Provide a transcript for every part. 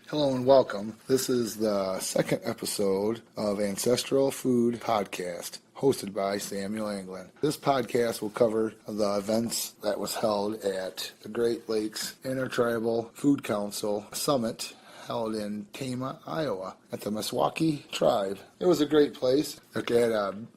Hello and welcome. This is the second episode of Ancestral Food Podcast, hosted by Samuel Anglin. This podcast will cover the events that was held at the Great Lakes Intertribal Food Council Summit held in Tama, Iowa, at the Meskwaki tribe. It was a great place. It had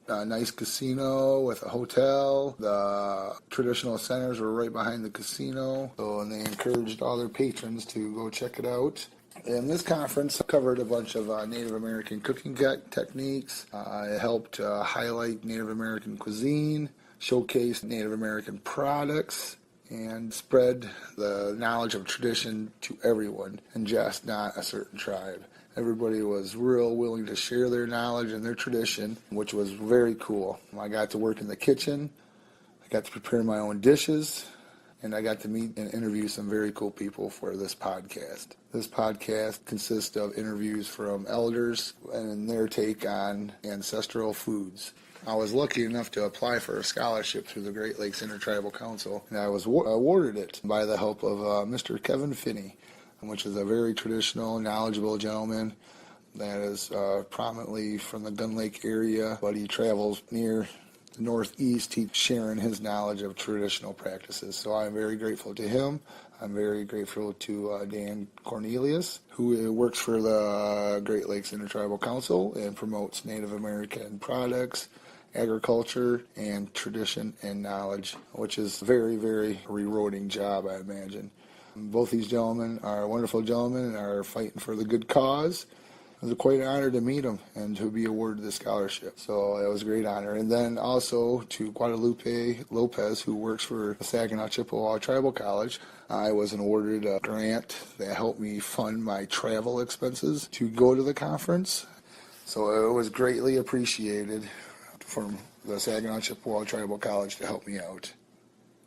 a nice casino with a hotel. The traditional centers were right behind the casino, and they encouraged all their patrons to go check it out. And this conference covered a bunch of Native American cooking techniques. It helped highlight Native American cuisine, showcase Native American products, and spread the knowledge of tradition to everyone, and just not a certain tribe. Everybody was real willing to share their knowledge and their tradition, which was very cool. I got to work in the kitchen. I got to prepare my own dishes. And I got to meet and interview some very cool people for this podcast. This podcast consists of interviews from elders and their take on ancestral foods. I was lucky enough to apply for a scholarship through the Great Lakes Intertribal Council, and I was awarded it by the help of Mr. Kevin Finney, which is a very traditional, knowledgeable gentleman that is prominently from the Gun Lake area, but he travels near the Northeast. He's sharing his knowledge of traditional practices. So I'm very grateful to him. I'm very grateful to Dan Cornelius, who works for the Great Lakes Intertribal Council and promotes Native American products, agriculture, and tradition and knowledge, which is a very, very rewarding job, I imagine. Both these gentlemen are wonderful gentlemen and are fighting for the good cause. It was quite an honor to meet him and to be awarded the scholarship. So it was a great honor. And then also to Guadalupe Lopez, who works for the Saginaw Chippewa Tribal College. I was awarded a grant that helped me fund my travel expenses to go to the conference. So it was greatly appreciated from the Saginaw Chippewa Tribal College to help me out.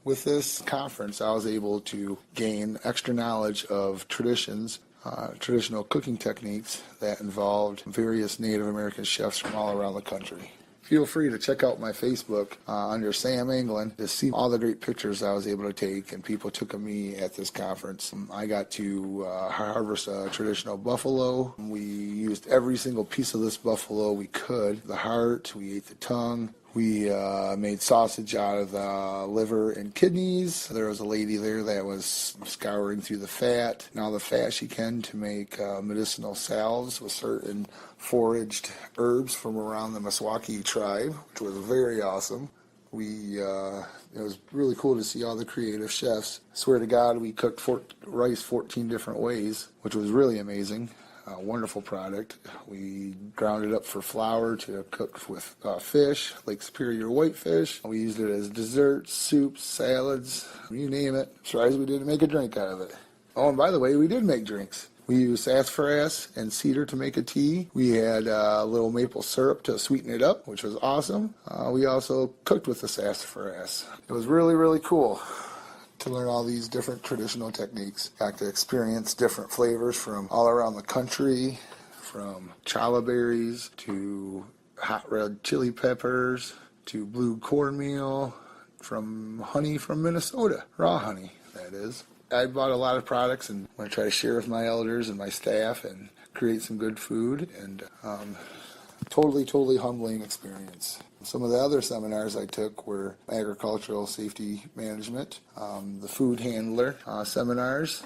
With this conference, I was able to gain extra knowledge of traditional cooking techniques that involved various Native American chefs from all around the country. Feel free to check out my Facebook under Sam Anglin to see all the great pictures I was able to take and people took of me at this conference. I got to harvest a traditional buffalo. We used every single piece of this buffalo we could. The heart, we ate the tongue. We made sausage out of the liver and kidneys. There was a lady there that was scouring through the fat, and all the fat she can to make medicinal salves with certain foraged herbs from around the Meskwaki tribe, which was very awesome. It was really cool to see all the creative chefs. I swear to God, we cooked rice 14 different ways, which was really amazing. A wonderful product. We ground it up for flour to cook with fish, Lake Superior whitefish. We used it as desserts, soups, salads, you name it. Surprised we didn't make a drink out of it. Oh, and by the way, we did make drinks. We used sassafras and cedar to make a tea. We had a little maple syrup to sweeten it up, which was awesome. We also cooked with the sassafras. It was really, really cool to learn all these different traditional techniques. Got to experience different flavors from all around the country, from challah berries to hot red chili peppers to blue cornmeal, from honey from Minnesota, raw honey, that is. I bought a lot of products and I'm going to try to share with my elders and my staff and create some good food, and totally humbling experience. Some of the other seminars I took were agricultural safety management, the food handler seminars,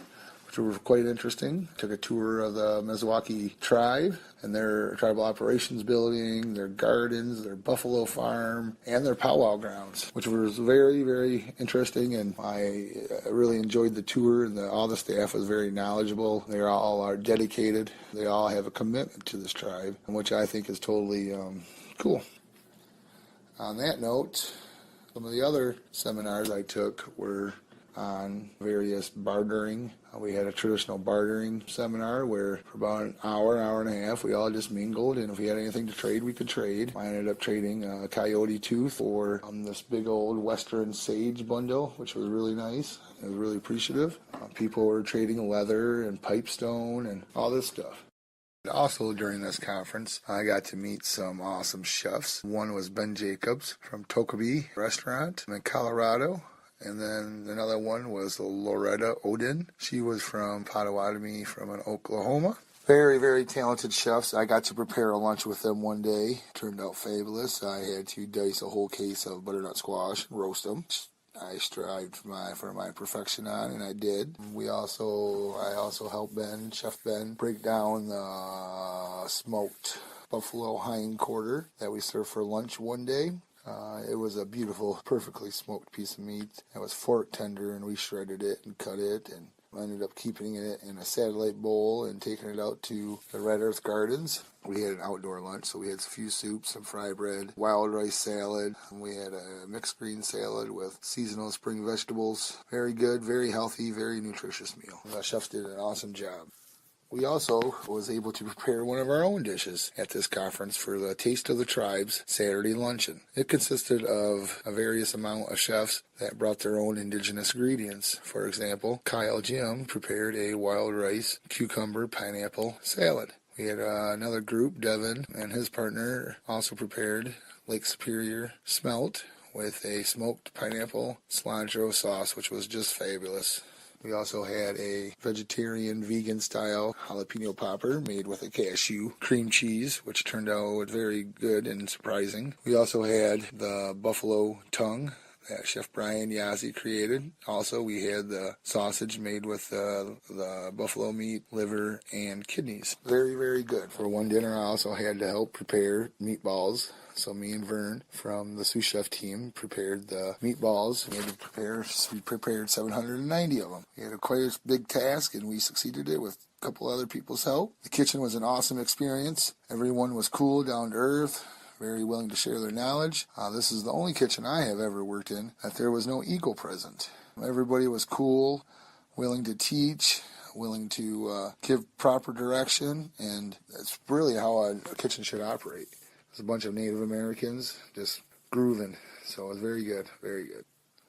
which were quite interesting. Took a tour of the Meskwaki tribe and their tribal operations building, their gardens, their buffalo farm, and their powwow grounds, which was very, very interesting, and I really enjoyed the tour, and all the staff was very knowledgeable. They all are dedicated. They all have a commitment to this tribe, which I think is totally cool. On that note, some of the other seminars I took were on various bartering. We had a traditional bartering seminar where for about an hour and a half, we all just mingled, and if we had anything to trade, we could trade. I ended up trading a coyote tooth for this big old western sage bundle, which was really nice. I was really appreciative. People were trading leather and pipestone and all this stuff. Also during this conference, I got to meet some awesome chefs. One was Ben Jacobs from Tocabe restaurant in Colorado, And then another one was Loretta Odin. She was from Pottawatomi from Oklahoma. Very, very talented chefs. I got to prepare a lunch with them one day. Turned out fabulous. I had to dice a whole case of butternut squash and roast them. I strived for my perfection on, and I did. I also helped Chef Ben, break down the smoked buffalo hind quarter that we served for lunch one day. It was a beautiful, perfectly smoked piece of meat. It was fork tender, and we shredded it and cut it, and ended up keeping it in a satellite bowl and taking it out to the Red Earth Gardens. We had an outdoor lunch, so we had a few soups, some fry bread, wild rice salad. We had a mixed green salad with seasonal spring vegetables. Very good, very healthy, very nutritious meal. The chefs did an awesome job. We also was able to prepare one of our own dishes at this conference for the Taste of the Tribes Saturday luncheon. It consisted of a various amount of chefs that brought their own indigenous ingredients. For example, Kyle Jim prepared a wild rice, cucumber, pineapple salad. We had another group, Devin and his partner, also prepared Lake Superior smelt with a smoked pineapple cilantro sauce, which was just fabulous. We also had a vegetarian, vegan-style jalapeno popper made with a cashew cream cheese, which turned out very good and surprising. We also had the buffalo tongue that Chef Brian Yazzie created. Also, we had the sausage made with the buffalo meat, liver, and kidneys. Very, very good. For one dinner, I also had to help prepare meatballs. So me and Vern from the sous chef team prepared the meatballs. We prepared 790 of them. We had quite a big task, and we succeeded it with a couple other people's help. The kitchen was an awesome experience. Everyone was cool, down to earth, very willing to share their knowledge. This is the only kitchen I have ever worked in that there was no ego present. Everybody was cool, willing to teach, willing to give proper direction, and that's really how a kitchen should operate. There's a bunch of Native Americans just grooving, so it was very good, very good.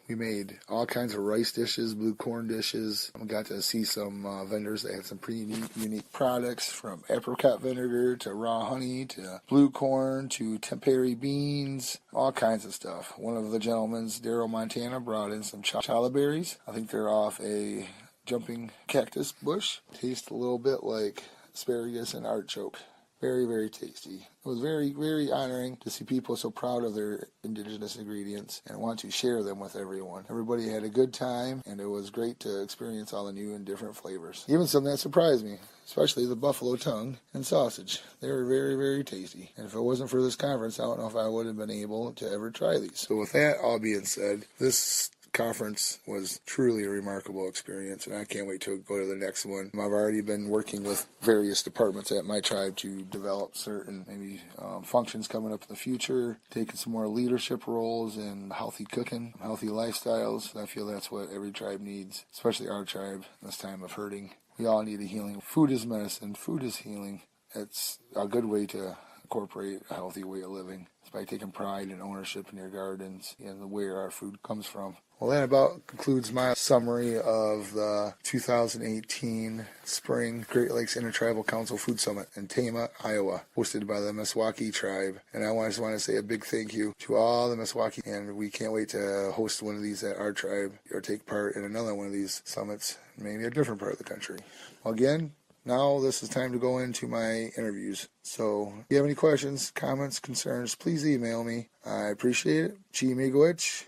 We made all kinds of rice dishes, blue corn dishes. We got to see some vendors that had some pretty unique products, from apricot vinegar to raw honey to blue corn to tempeh beans, all kinds of stuff. One of the gentlemen, Daryl Montana, brought in some challah berries. I think they're off a jumping cactus bush. Taste a little bit like asparagus and artichoke. Very, very tasty. It was very, very honoring to see people so proud of their indigenous ingredients and want to share them with everyone. Everybody had a good time, and it was great to experience all the new and different flavors. Even some that surprised me, especially the buffalo tongue and sausage. They were very, very tasty. And if it wasn't for this conference, I don't know if I would have been able to ever try these. So with that all being said, this conference was truly a remarkable experience, and I can't wait to go to the next one. I've already been working with various departments at my tribe to develop certain maybe functions coming up in the future, taking some more leadership roles in healthy cooking, healthy lifestyles. I feel that's what every tribe needs, especially our tribe this time of hurting. We all need a healing. Food is medicine. Food is healing. It's a good way to incorporate a healthy way of living. It's by taking pride and ownership in your gardens and where our food comes from. Well, that about concludes my summary of the 2018 Spring Great Lakes Intertribal Council Food Summit in Tama, Iowa, hosted by the Meskwaki tribe. And I just want to say a big thank you to all the Meskwaki, and we can't wait to host one of these at our tribe or take part in another one of these summits, maybe a different part of the country. Well, again, now this is time to go into my interviews. So if you have any questions, comments, concerns, please email me. I appreciate it. Chi Miigwech.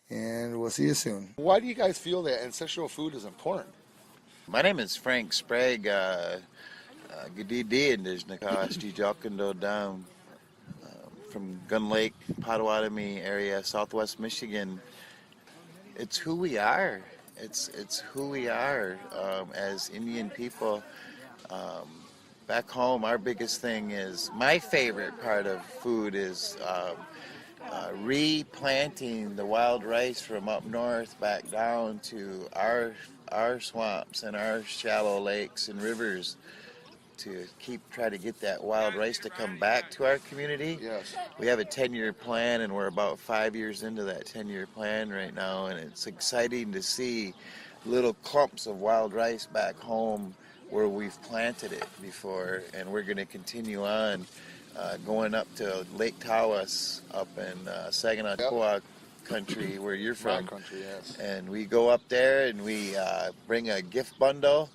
And we'll see you soon. Why do you guys feel that ancestral food is important? My name is Frank Sprague. Gdidi Indijnakaasti Jokando down from Gun Lake, Pottawatomi area, southwest Michigan. It's who we are. It's who we are as Indian people. Back home, our biggest thing is, my favorite part of food is replanting the wild rice from up north back down to our swamps and our shallow lakes and rivers to try to get that wild rice to come back to our community. Yes. We have a 10-year plan, and we're about 5 years into that 10-year plan right now, and it's exciting to see little clumps of wild rice back home where we've planted it before, and we're going to continue on going up to Lake Tawas up in Saginaw, Yep. country where you're My from. country, yes. And we go up there and we bring a gift bundle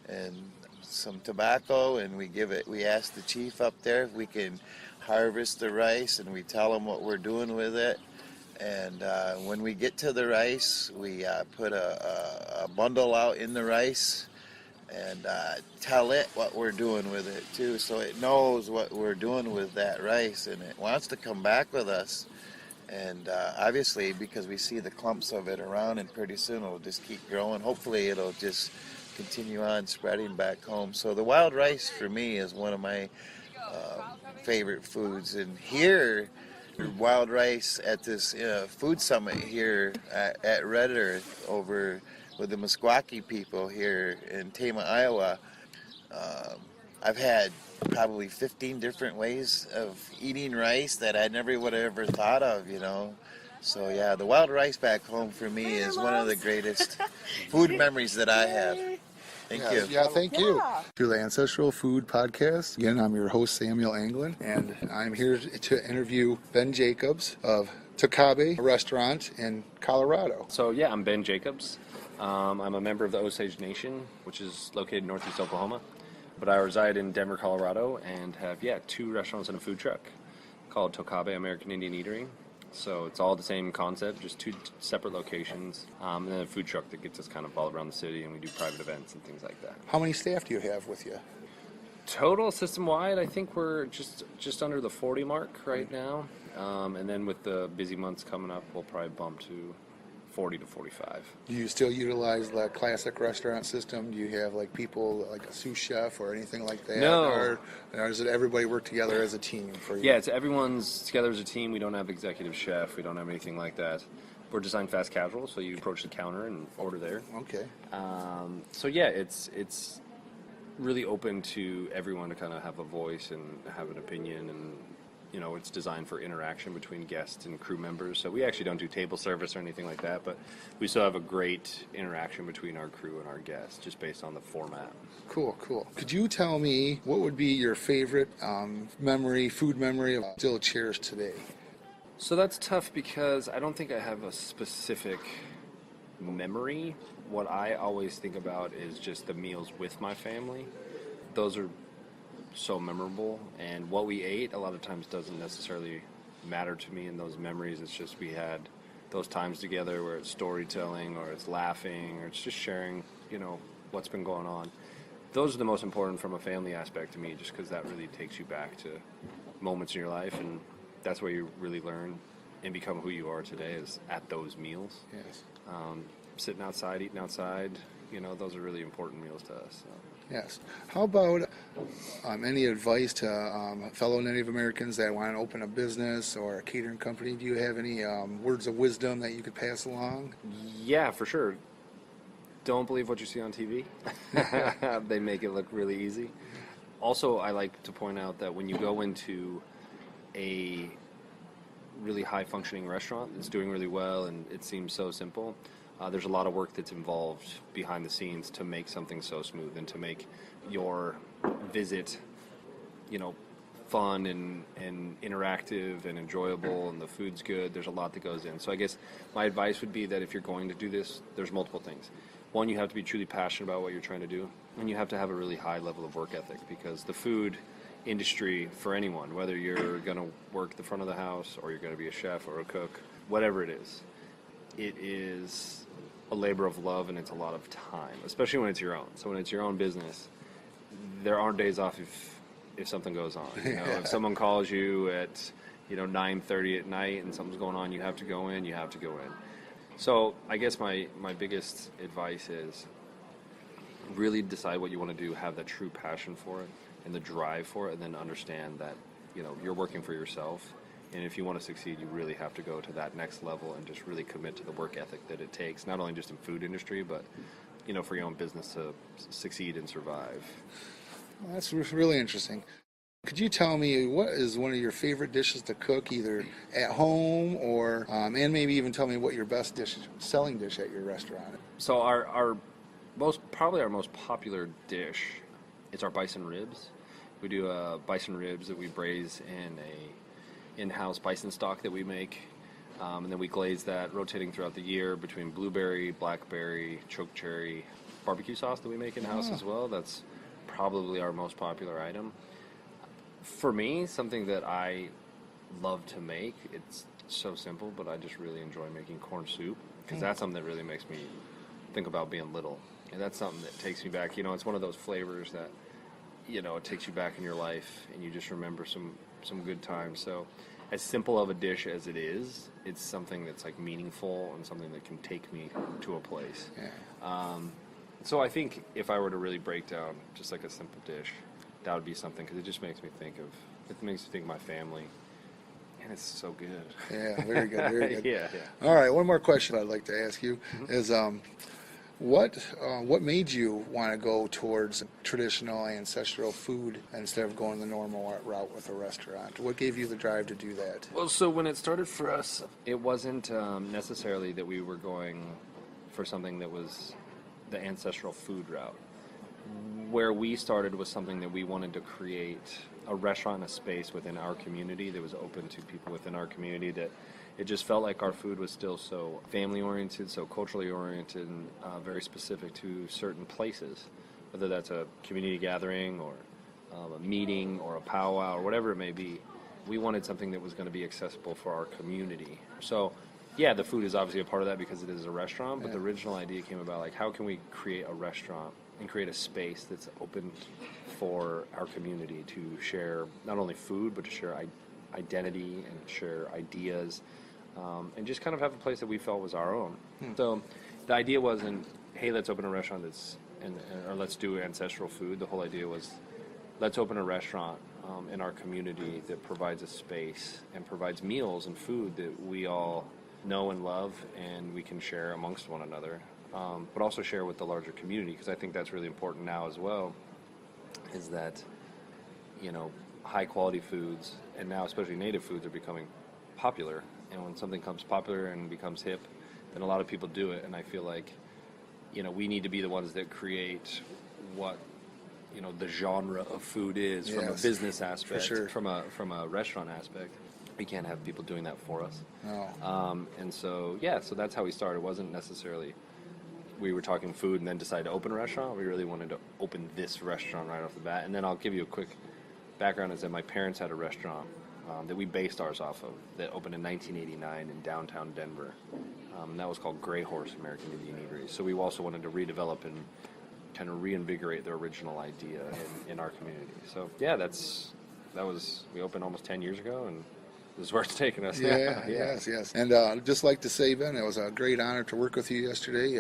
and some tobacco, and we ask the chief up there if we can harvest the rice, and we tell him what we're doing with it. And when we get to the rice, we put a bundle out in the rice and tell it what we're doing with it too, so it knows what we're doing with that rice, and it wants to come back with us. And obviously, because we see the clumps of it around, and pretty soon it'll just keep growing. Hopefully it'll just continue on spreading back home. So the wild rice for me is one of my favorite foods. And here, wild rice at this food summit here at Red Earth over with the Meskwaki people here in Tama, Iowa. I've had probably 15 different ways of eating rice that I never would have ever thought of, you know. So yeah, the wild rice back home for me is one of the greatest food memories that I have. Thank you. Yeah, thank you. To the Ancestral Food Podcast. Again, I'm your host, Samuel Anglin, and I'm here to interview Ben Jacobs of Tocabe restaurant in Colorado. So yeah, I'm Ben Jacobs. I'm a member of the Osage Nation, which is located in northeast Oklahoma. But I reside in Denver, Colorado, and have, 2 restaurants and a food truck called Tocabe American Indian Eatery. So it's all the same concept, just 2 separate locations, and then a food truck that gets us kind of all around the city, and we do private events and things like that. How many staff do you have with you? Total system-wide, I think we're just under the 40 mark right now, and then with the busy months coming up, we'll probably bump to 40 to 45. Do you still utilize the classic restaurant system? Do you have like people like a sous chef or anything like that? No. Or does it everybody work together as a team for you? Yeah, it's everyone's together as a team. We don't have executive chef. We don't have anything like that. We're designed fast casual, so you approach the counter and order there. Okay. So yeah, it's really open to everyone to kind of have a voice and have an opinion, and you know, it's designed for interaction between guests and crew members. So we actually don't do table service or anything like that, but we still have a great interaction between our crew and our guests just based on the format. Cool. Could you tell me what would be your favorite food memory of still cherished today? So that's tough because I don't think I have a specific memory. What I always think about is just the meals with my family. Those are so memorable, and what we ate a lot of times doesn't necessarily matter to me in those memories. It's just we had those times together where it's storytelling or it's laughing or it's just sharing, you know, what's been going on. Those are the most important from a family aspect to me, just because that really takes you back to moments in your life, and that's where you really learn and become who you are today, is at those meals. Yes. Sitting outside, eating outside, you know, those are really important meals to us. So. Yes. How about any advice to fellow Native Americans that want to open a business or a catering company? Do you have any words of wisdom that you could pass along? Yeah, for sure. Don't believe what you see on TV. They make it look really easy. Also, I like to point out that when you go into a really high-functioning restaurant that's doing really well and it seems so simple, there's a lot of work that's involved behind the scenes to make something so smooth and to make your visit, you know, fun and interactive and enjoyable, and the food's good. There's a lot that goes in. So I guess my advice would be that if you're going to do this, there's multiple things. One, you have to be truly passionate about what you're trying to do, and you have to have a really high level of work ethic, because the food industry, for anyone, whether you're going to work the front of the house or you're going to be a chef or a cook, whatever it is a labor of love, and it's a lot of time, especially when it's your own. So when it's your own business, there aren't days off if something goes on. You know, if someone calls you at 9:30 at night and something's going on, you have to go in. So I guess my biggest advice is really decide what you want to do, have that true passion for it and the drive for it, and then understand that you're working for yourself. And if you want to succeed, you really have to go to that next level and just really commit to the work ethic that it takes, not only just in food industry, but for your own business to succeed and survive. Well, that's really interesting. Could you tell me what is one of your favorite dishes to cook, either at home or, and maybe even tell me what your best selling dish at your restaurant? So our most popular dish is our bison ribs. We do bison ribs that we braise in a in-house bison stock that we make. And then we glaze that, rotating throughout the year between blueberry, blackberry, choke cherry, barbecue sauce that we make in-house as well. That's probably our most popular item. For me, something that I love to make, it's so simple, but I just really enjoy making corn soup, because that's something that really makes me think about being little. And that's something that takes me back. It's one of those flavors that, it takes you back in your life, and you just remember some good times. So as simple of a dish as it is, it's something that's like meaningful and something that can take me to a place. Yeah. So I think if I were to really break down just like a simple dish, that would be something, because it just makes me think of my family, and it's so good. Yeah, very good, very good. Yeah. All right, one more question I'd like to ask you is, what made you want to go towards traditional ancestral food instead of going the normal route with a restaurant? What gave you the drive to do that? Well, so when it started for us, it wasn't necessarily that we were going for something that was the ancestral food route. Where we started was something that we wanted to create a restaurant, a space within our community that was open to people within our community, that it just felt like our food was still so family-oriented, so culturally oriented, and very specific to certain places, whether that's a community gathering or a meeting or a powwow or whatever it may be. We wanted something that was going to be accessible for our community. So, yeah, the food is obviously a part of that because it is a restaurant, but the original idea came about, like, how can we create a restaurant and create a space that's open for our community to share not only food, but to share identity and share ideas, and just kind of have a place that we felt was our own. So the idea wasn't, hey, let's open a restaurant or let's do ancestral food. The whole idea was, let's open a restaurant in our community that provides a space and provides meals and food that we all know and love, and we can share amongst one another, but also share with the larger community, because I think that's really important now as well, is that, high quality foods, and now especially native foods, are becoming popular. And when something becomes popular and becomes hip, then a lot of people do it. And I feel like, we need to be the ones that create what, the genre of food is, from a business aspect, from a restaurant aspect. We can't have people doing that for us. No. And so that's how we started. It wasn't necessarily we were talking food and then decided to open a restaurant. We really wanted to open this restaurant right off the bat. And then I'll give you a quick background, is that my parents had a restaurant that we based ours off of, that opened in 1989 in downtown Denver. That was called Gray Horse American Indian Eatery. So we also wanted to redevelop and kind of reinvigorate the original idea in our community. So we opened almost 10 years ago, and this is where it's taken us. Yes. And just like to say, Ben, it was a great honor to work with you yesterday.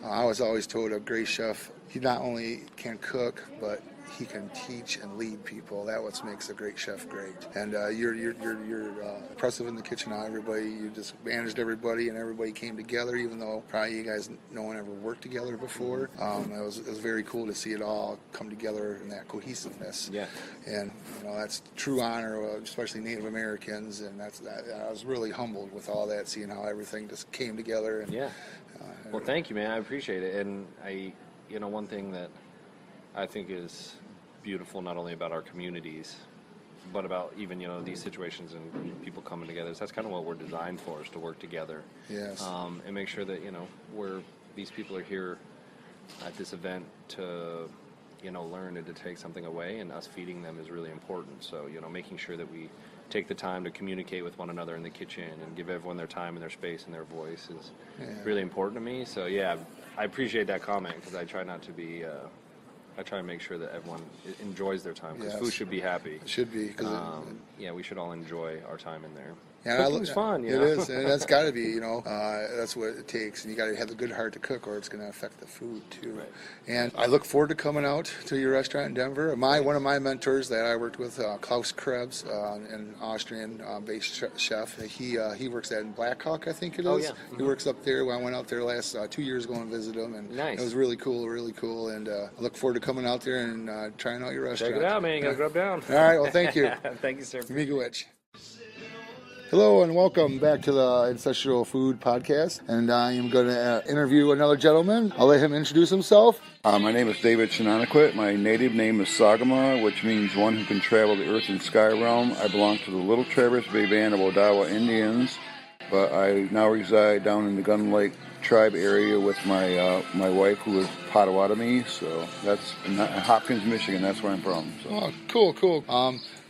I was always told a great chef, he not only can cook, but he can teach and lead people. That's what makes a great chef great. And you're impressive in the kitchen. How you just managed everybody, and everybody came together, even though probably you guys, no one ever worked together before. It was very cool to see it all come together in that cohesiveness. Yeah. And that's true honor, especially Native Americans, and I was really humbled with all that, seeing how everything just came together. And, well, thank you, man. I appreciate it. And one thing that I think is beautiful, not only about our communities, but about even these situations and people coming together. That's kind of what we're designed for, is to work together. Yes. And make sure that these people are here at this event to learn and to take something away, and us feeding them is really important. So making sure that we take the time to communicate with one another in the kitchen and give everyone their time and their space and their voice is really important to me. So I appreciate that comment, because I try not to be. I try to make sure that everyone enjoys their time, because food should be happy. It should be. We should all enjoy our time in there. Yeah, Cooking's fun. It is, and that's got to be. That's what it takes, and you got to have a good heart to cook, or it's going to affect the food too. Right. And I look forward to coming out to your restaurant in Denver. One of my mentors that I worked with, Klaus Krebs, an Austrian-based chef. He works at Black Hawk, I think it is. Oh, yeah. Mm-hmm. He works up there. I went out there last 2 years ago and visited him, and it was really cool, and I look forward to coming out there and trying out your restaurant. Check it out, man. You got to grub down. All right. Well, thank you. Thank you, sir. Miigwech. Hello and welcome back to the Ancestral Food Podcast, and I am going to interview another gentleman. I'll let him introduce himself. My name is David Shananaquet. My native name is Sagama, which means one who can travel the earth and sky realm. I belong to the Little Traverse Bay Band of Odawa Indians. but I now reside down in the Gun Lake tribe area with my my wife, who is Pottawatomi. So that's in Hopkins, Michigan. That's where I'm from. So. Oh, cool.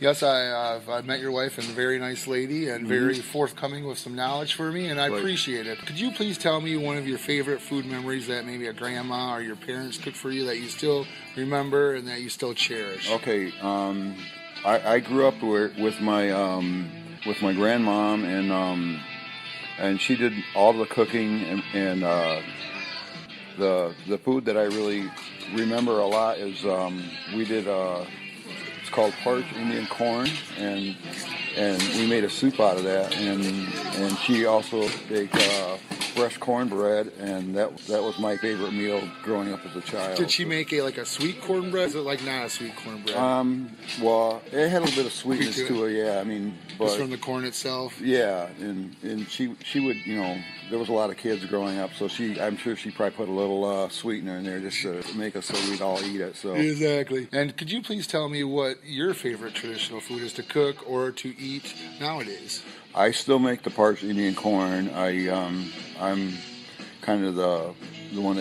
Yes, I met your wife, and a very nice lady, and very forthcoming with some knowledge for me, and I appreciate it. Could you please tell me one of your favorite food memories that maybe a grandma or your parents cooked for you that you still remember and that you still cherish? Okay, I grew up with my grandmom, and she did all the cooking, and the food that I really remember a lot is we did it's called parched Indian corn, and we made a soup out of that, and she also baked fresh cornbread, and that was my favorite meal growing up as a child. Did she make a sweet cornbread? Or is it like not a sweet cornbread? Well, it had a little bit of sweetness to it, yeah. I mean, but just from the corn itself. Yeah, and she would, there was a lot of kids growing up, so I'm sure she probably put a little sweetener in there just to make us so we'd all eat it. So exactly. And could you please tell me what your favorite traditional food is to cook or to eat nowadays? I still make the parched Indian corn. I'm kind of the one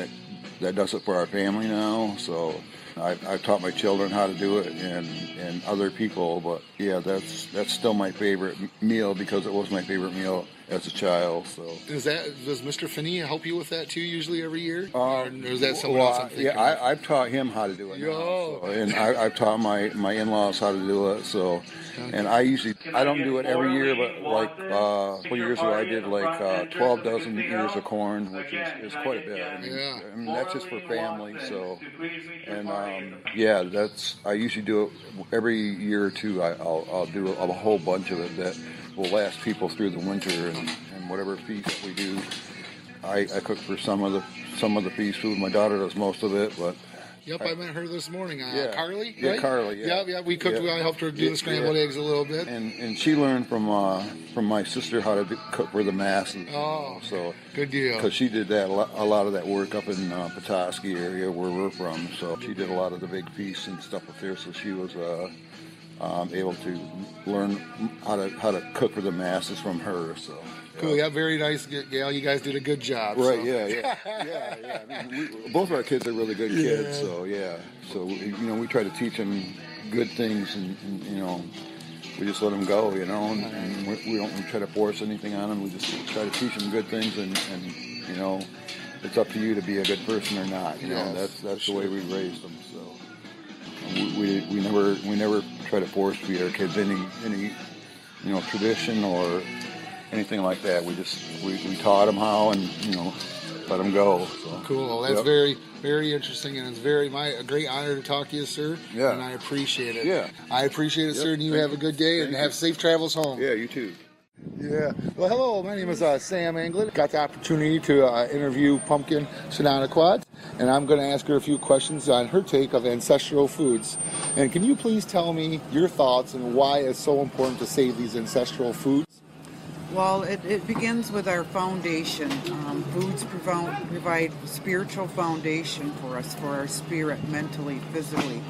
that does it for our family now. So I've taught my children how to do it and other people. But yeah, that's still my favorite meal because it was my favorite meal as a child. So does Mr. Finney help you with that too? Usually every year, or is that someone else? I'm thinking I've taught him how to do it. And I've taught my in-laws how to do it. So, and I don't do it every year, but like a couple years ago I did 12 dozen ears of corn, which is quite a bit. I mean that's just for family. So, and I usually do it every year or two. I'll do a whole bunch of it that will last people through the winter, and whatever feast that we do, I cook for some of the feast food. My daughter does most of it, but yep, I met her this morning. Carly, yeah, right? Carly, yeah. Yeah, we cooked. I helped her do the scrambled eggs a little bit, and she learned from my sister how to cook for the masses. Oh, so good deal. Because she did that a lot of that work up in Petoskey area where we're from. So she did a lot of the big feasts and stuff up there. So she was able to learn how to cook for the masses from her. So cool. Yeah, very nice, Gail. You guys did a good job. Right? So. Yeah. I mean, both of our kids are really good kids. So so we try to teach them good things, and we just let them go. And we don't try to force anything on them. We just try to teach them good things, and it's up to you to be a good person or not. That's the way we raised them. So. We never try to force feed our kids any tradition or anything like that. We taught them how, and let them go. So. Cool. That's very, very interesting, and it's a great honor to talk to you, sir. Yeah. And I appreciate it. Yeah. I appreciate it, sir. And you have a good day, and have safe travels home. Yeah, you too. Yeah. Well, hello. My name is Sam Anglin. Got the opportunity to interview Punkin Shananaquet, and I'm going to ask her a few questions on her take of ancestral foods. And can you please tell me your thoughts and why it's so important to save these ancestral foods? Well, it begins with our foundation. Foods provide spiritual foundation for us, for our spirit, mentally, physically,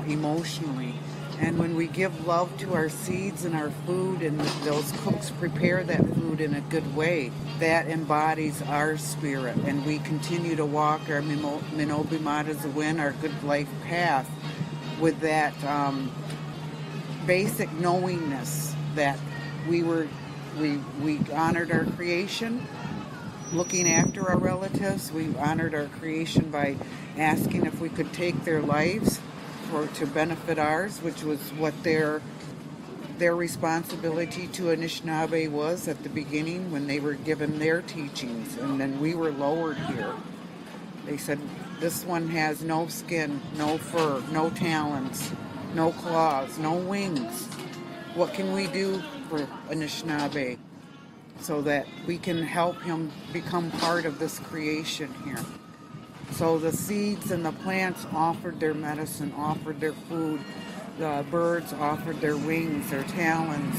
emotionally. And when we give love to our seeds and our food, and those cooks prepare that food in a good way, that embodies our spirit. And we continue to walk our Minobimata-Zawin, our good life path, with that basic knowingness that we honored our creation, looking after our relatives. We honored our creation by asking if we could take their lives to benefit ours, which was what their responsibility to Anishinaabe was at the beginning when they were given their teachings, and then we were lowered here. They said, this one has no skin, no fur, no talons, no claws, no wings. What can we do for Anishinaabe so that we can help him become part of this creation here? So the seeds and the plants offered their medicine, offered their food. The birds offered their wings, their talons.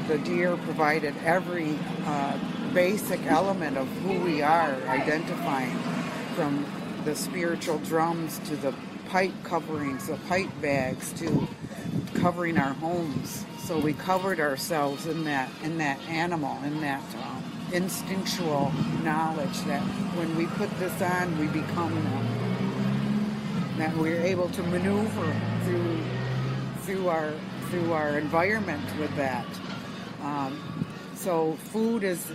The deer provided every basic element of who we are, identifying, from the spiritual drums to the pipe coverings, the pipe bags, to covering our homes. So we covered ourselves in that animal, in that instinctual knowledge that when we put this on, we become them. That we're able to maneuver through our environment with that. So food is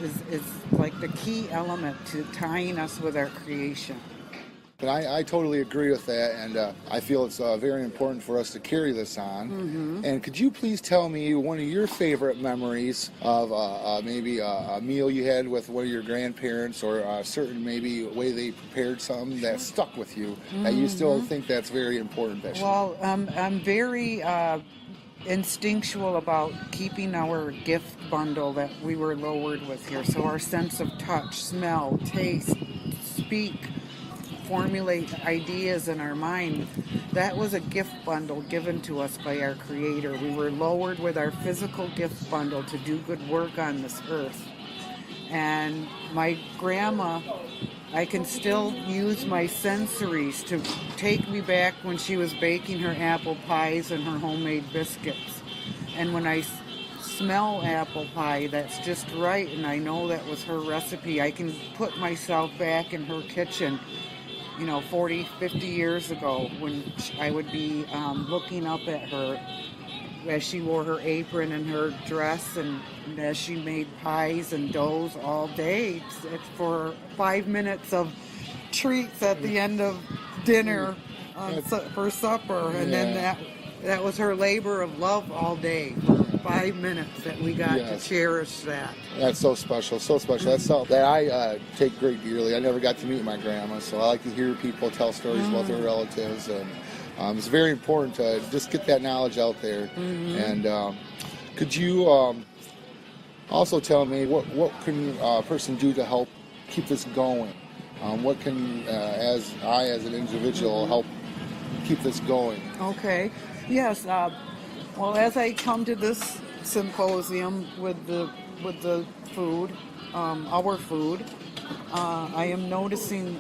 like the key element to tying us with our creation. But I totally agree with that, and I feel it's very important for us to carry this on. Mm-hmm. And could you please tell me one of your favorite memories of maybe a meal you had with one of your grandparents, or a certain maybe way they prepared something that stuck with you, that you still think that's very important? Well, I'm very instinctual about keeping our gift bundle that we were lowered with here. So our sense of touch, smell, taste, speak, formulate ideas in our mind, that was a gift bundle given to us by our Creator. We were lowered with our physical gift bundle to do good work on this earth. And my grandma, I can still use my sensories to take me back when she was baking her apple pies and her homemade biscuits. And when I smell apple pie that's just right, and I know that was her recipe, I can put myself back in her kitchen, 40, 50 years ago, when I would be looking up at her as she wore her apron and her dress, and as she made pies and doughs all day for 5 minutes of treats at the end of dinner for supper. And then that was her labor of love all day for 5 minutes that we got to cherish that. That's so special, so special. That's something that I take great dearly. I never got to meet my grandma, so I like to hear people tell stories about their relatives, and it's very important to just get that knowledge out there. And could you also tell me what can a person do to help keep this going? What can as an individual help keep this going? Okay. Yes. Well, as I come to this symposium with the food, our food, I am noticing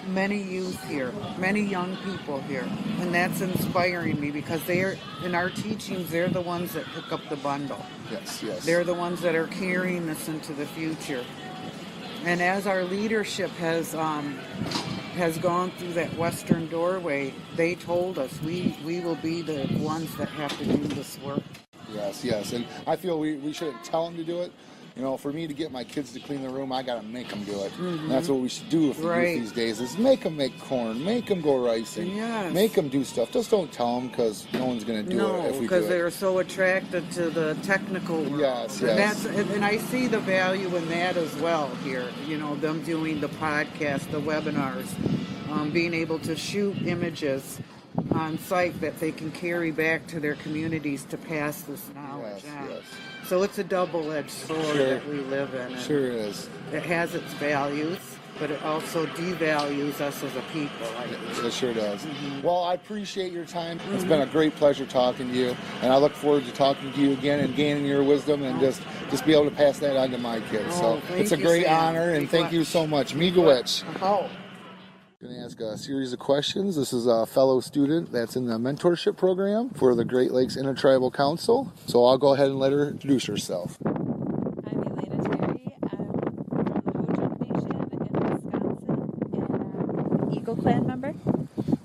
many youth here, many young people here, and that's inspiring me, because they're in our teachings. They're the ones that pick up the bundle. Yes. They're the ones that are carrying this into the future. And as our leadership has gone through that western doorway, they told us we will be the ones that have to do this work. Yes, and I feel we shouldn't tell them to do it. For me to get my kids to clean the room, I got to make them do it. And that's what we should do with the youth these days, is make them make corn, make them go ricing, make them do stuff. Just don't tell them, because no one's going to do it if we do it. No, because they're so attracted to the technical world. Yes. And I see the value in that as well here. Them doing the podcast, the webinars, being able to shoot images on site that they can carry back to their communities to pass this knowledge on. Yes. So it's a double-edged sword that we live in. Sure is. It has its values, but it also devalues us as a people. It sure does. Well, I appreciate your time. It's been a great pleasure talking to you, and I look forward to talking to you again and gaining your wisdom, and just be able to pass that on to my kids. So it's a great honor, and thank you so much. Miigwech. I'm going to ask a series of questions. This is a fellow student that's in the mentorship program for the Great Lakes Intertribal Council. So I'll go ahead and let her introduce herself. I'm Elena. I'm from the Ho-Chunk Nation in Wisconsin, and Eagle Clan member.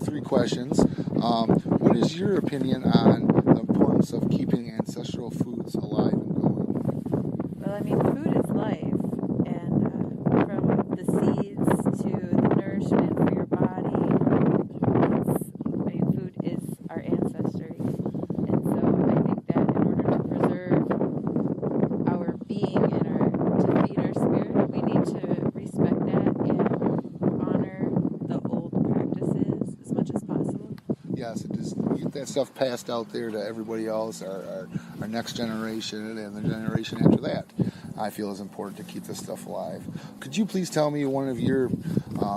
3 questions. What is your opinion on the importance of keeping ancestral foods alive and going? Well, food is life, and from the seeds to the nourishment for your body, food is our ancestry. And so I think that in order to preserve our being and to feed our spirit, we need to respect that and honor the old practices as much as possible. Yes, just get that stuff passed out there to everybody else, our next generation, and the generation after that. I feel is important to keep this stuff alive. Could you please tell me one of your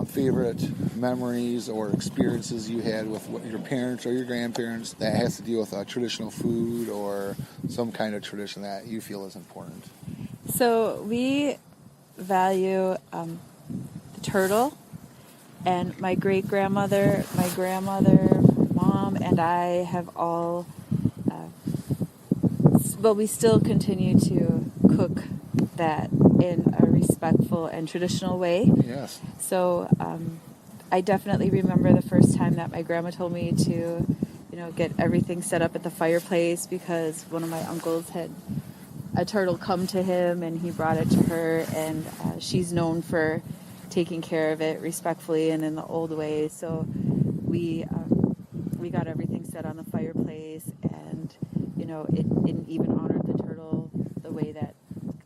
favorite memories or experiences you had with your parents or your grandparents that has to deal with traditional food or some kind of tradition that you feel is important? So we value the turtle, and my great-grandmother, my grandmother, mom, and I have all but we still continue to cook that in a respectful and traditional way. Yes. So I definitely remember the first time that my grandma told me to, get everything set up at the fireplace, because one of my uncles had a turtle come to him and he brought it to her, and she's known for taking care of it respectfully and in the old way. So we got everything set on the fireplace, and it even honored the turtle the way that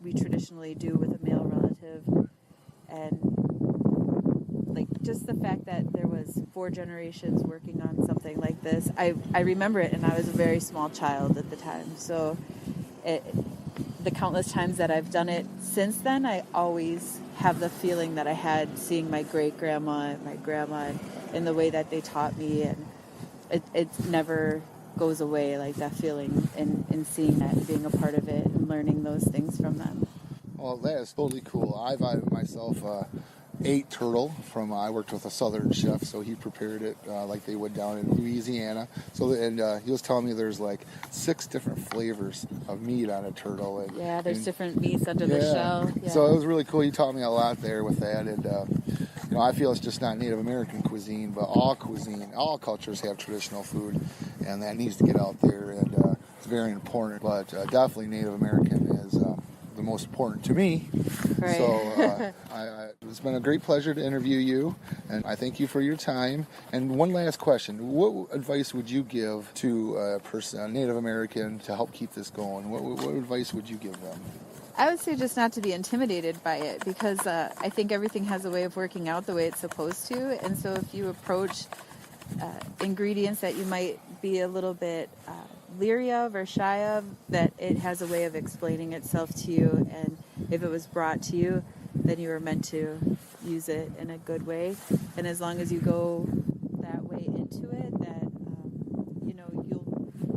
we traditionally do with a male relative. And like just the fact that there was 4 generations working on something like this, I remember it, and I was a very small child at the time. So the countless times that I've done it since then, I always have the feeling that I had seeing my great-grandma and my grandma and the way that they taught me, and it never goes away, like that feeling and seeing that and being a part of it and learning those things from them. Well, that is totally cool. I've myself ate turtle from. I worked with a southern chef, so he prepared it like they would down in Louisiana. So he was telling me there's like 6 different flavors of meat on a turtle. And, there's different meats under the shell. Yeah. So it was really cool. He taught me a lot there with that, and I feel it's just not Native American cuisine, but all cuisine, all cultures have traditional food, and that needs to get out there, and it's very important. But definitely Native American is the most important to me. Right. So it's been a great pleasure to interview you, and I thank you for your time. And one last question: what advice would you give to a person, a Native American, to help keep this going? What advice would you give them? I would say just not to be intimidated by it, because I think everything has a way of working out the way it's supposed to. And so if you approach ingredients that you might be a little bit leery of or shy of, that it has a way of explaining itself to you. And if it was brought to you, then you were meant to use it in a good way. And as long as you go that way into it, that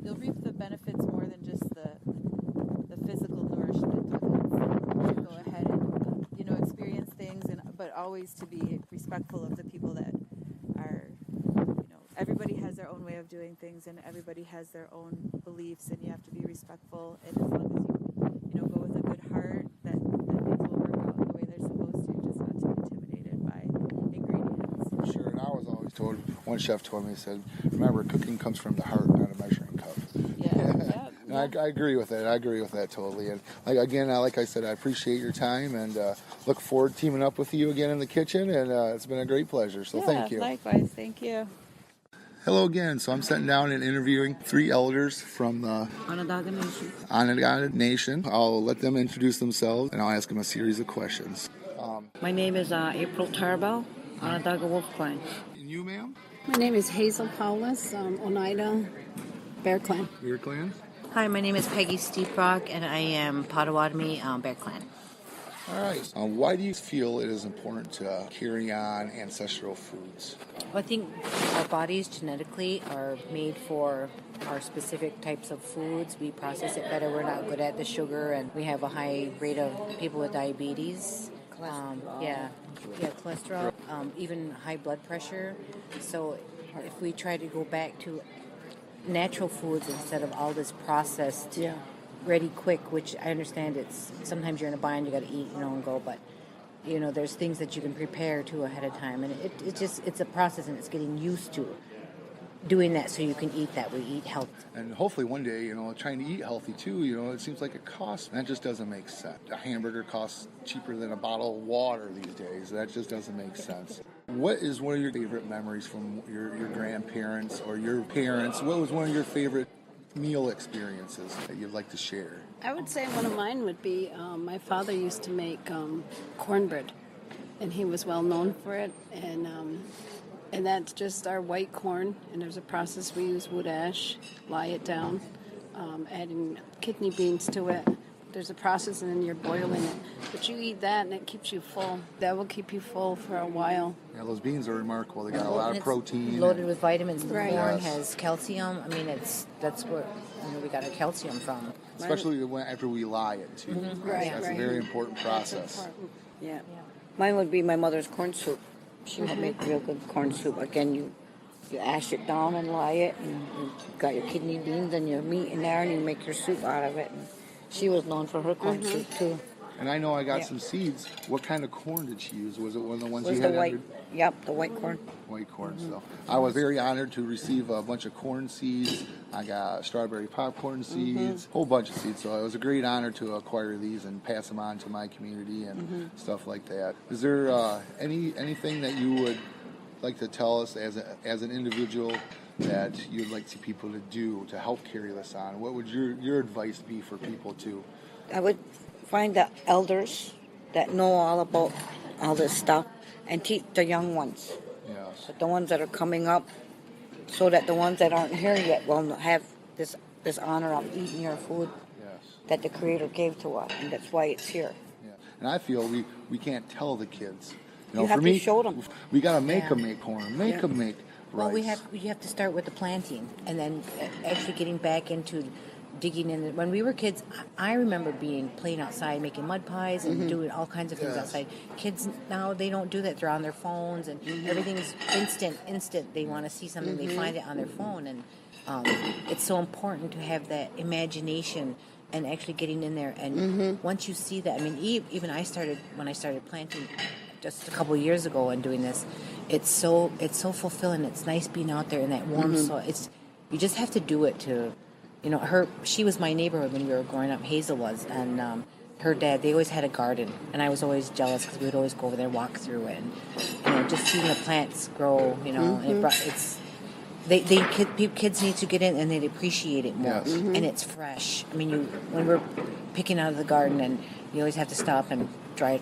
you'll reap the benefits more than just the physical nourishment of it. To go ahead and experience things, but always to be respectful of the people that are. Everybody has their own way of doing things, and everybody has their own beliefs, and you have to be respectful. And as long as you go with a good heart, that things will work out the way they're supposed to. Just not to be intimidated by ingredients. Sure, and I was always told. One chef told me, he said, "Remember, cooking comes from the heart, not a measuring cup." Yeah. And I agree with that. I agree with that totally. And like I said, I appreciate your time, and look forward to teaming up with you again in the kitchen. And it's been a great pleasure. So thank you. Likewise, thank you. Hello again. So I'm sitting down and interviewing 3 elders from the Onondaga Nation. I'll let them introduce themselves, and I'll ask them a series of questions. My name is April Tarbo, Onondaga Wolf Clan. And you, ma'am? My name is Hazel Paulus, Oneida Bear Clan. Your clan? Hi, my name is Peggy Stebouck, and I am Pottawatomi Bear Clan. All right. Why do you feel it is important to carry on ancestral foods? Well, I think our bodies genetically are made for our specific types of foods. We process it better. We're not good at the sugar, and we have a high rate of people with diabetes. Cholesterol, even high blood pressure. So if we try to go back to natural foods instead of all this processed, ready quick, which I understand it's sometimes you're in a bind, you got to eat, and go, but there's things that you can prepare to ahead of time, and it's a process, and it's getting used to doing that so you can eat that way, eat healthy. And hopefully one day, trying to eat healthy too, it seems like it costs. That just doesn't make sense. A hamburger costs cheaper than a bottle of water these days. That just doesn't make sense. What is one of your favorite memories from your grandparents or your parents? What was one of your favorite meal experiences that you'd like to share? I would say one of mine would be my father used to make cornbread, and he was well known for it. And that's just our white corn, and there's a process we use wood ash, lie it down, adding kidney beans to it. There's a process, and then you're boiling it. But you eat that, and it keeps you full. That will keep you full for a while. Yeah, those beans are remarkable. They got a lot of protein. Loaded with vitamins. The Right. corn Yes. has calcium. I mean, that's where we got our calcium from. Especially after we lie it, too. Right, That's right. a very important process. Important. Yeah. Mine would be my mother's corn soup. She would make real good corn soup. Again, you You ash it down and lye it, and you got your kidney beans and your meat in there, and you make your soup out of it. And she was known for her corn soup too. And I know I got some seeds. What kind of corn did she use? Was it one of the ones Was you the had? white? Yep, the white corn. White corn. So I was very honored to receive a bunch of corn seeds. I got strawberry popcorn seeds, whole bunch of seeds. So it was a great honor to acquire these and pass them on to my community and stuff like that. Is there anything that you would like to tell us as an individual that you'd like to people to do to help carry this on? What would your advice be for people to? I would find the elders that know all about all this stuff and teach the young ones. Yes. But the ones that are coming up, so that the ones that aren't here yet will have this honor of eating your food that the Creator gave to us, and that's why it's here. Yeah. And I feel we can't tell the kids. You have for to me, show them. We got to make them make corn, make them make rice. Well, you have to start with the planting, and then actually getting back into digging in. When we were kids, I remember playing outside, making mud pies and doing all kinds of things outside. Kids now, they don't do that. They're on their phones, and everything's instant. They want to see something, they find it on their phone, and it's so important to have that imagination and actually getting in there. And once you see that, I mean, even when I started planting just a couple of years ago and doing this, it's so fulfilling. It's nice being out there in that warm soil. You just have to do it to. She was my neighborhood when we were growing up. Hazel was, and her dad. They always had a garden, and I was always jealous because we would always go over there, walk through it, and just seeing the plants grow. And kids need to get in, and they'd appreciate it more. Yes. And it's fresh. I mean, when we're picking out of the garden, and you always have to stop and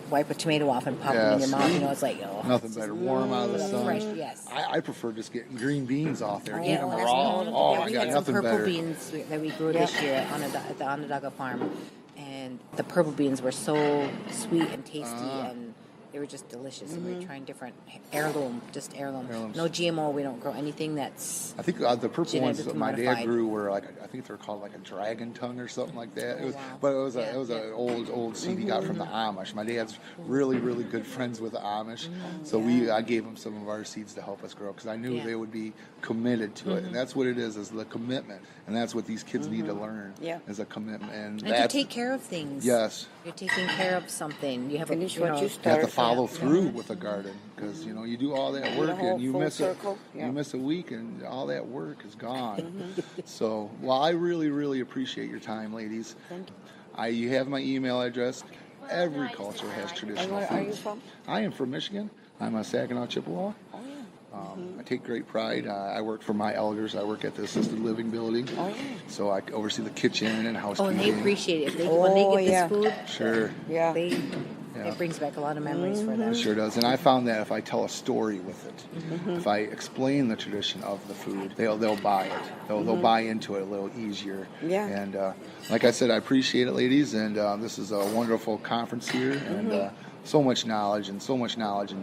wipe a tomato off and pop it in your mouth. It's like, nothing better, warm out of the sun. Fresh, yes. I prefer just getting green beans off there, eating them that's raw. good. Oh, Yeah, I we got had some nothing purple better. beans that we grew this year at the Onondaga farm, and the purple beans were so sweet and tasty, and they were just delicious. And we were trying different heirloom. Heirlooms. No GMO. We don't grow anything that's. I think the purple ones genetically that my dad modified. grew were I think they're called like a dragon tongue or something like that. Oh, wow. But it was an old seed he got from the Amish. My dad's really good friends with the Amish, so I gave him some of our seeds to help us grow because I knew they would be committed to it, and that's what it is the commitment, and that's what these kids need to learn is a commitment, and to take care of things. Yes. You're taking care of something. You have Finish what you You have started. to follow through with a garden because you do all that work whole and you full miss circle. you miss a week and all that work is gone. So, I really appreciate your time, ladies. Thank you. You have my email address. Every culture has traditional And where are you foods. from? I am from Michigan. I'm a Saginaw Chippewa. Oh, yeah. I take great pride. I work for my elders. I work at the assisted living building. Oh, yeah. So I oversee the kitchen and Oh, housekeeping. and they appreciate it. When they get this food, Sure. Yeah. it brings back a lot of memories for them. It sure does. And I found that if I tell a story with it, if I explain the tradition of the food, they'll buy it. They'll buy into it a little easier. Yeah. And like I said, I appreciate it, ladies. And this is a wonderful conference here, and so much knowledge in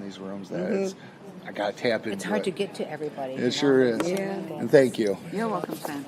these rooms that I got to tap into. It's hard to get to everybody. It sure is. Yeah. And thank you. You're welcome, Sam.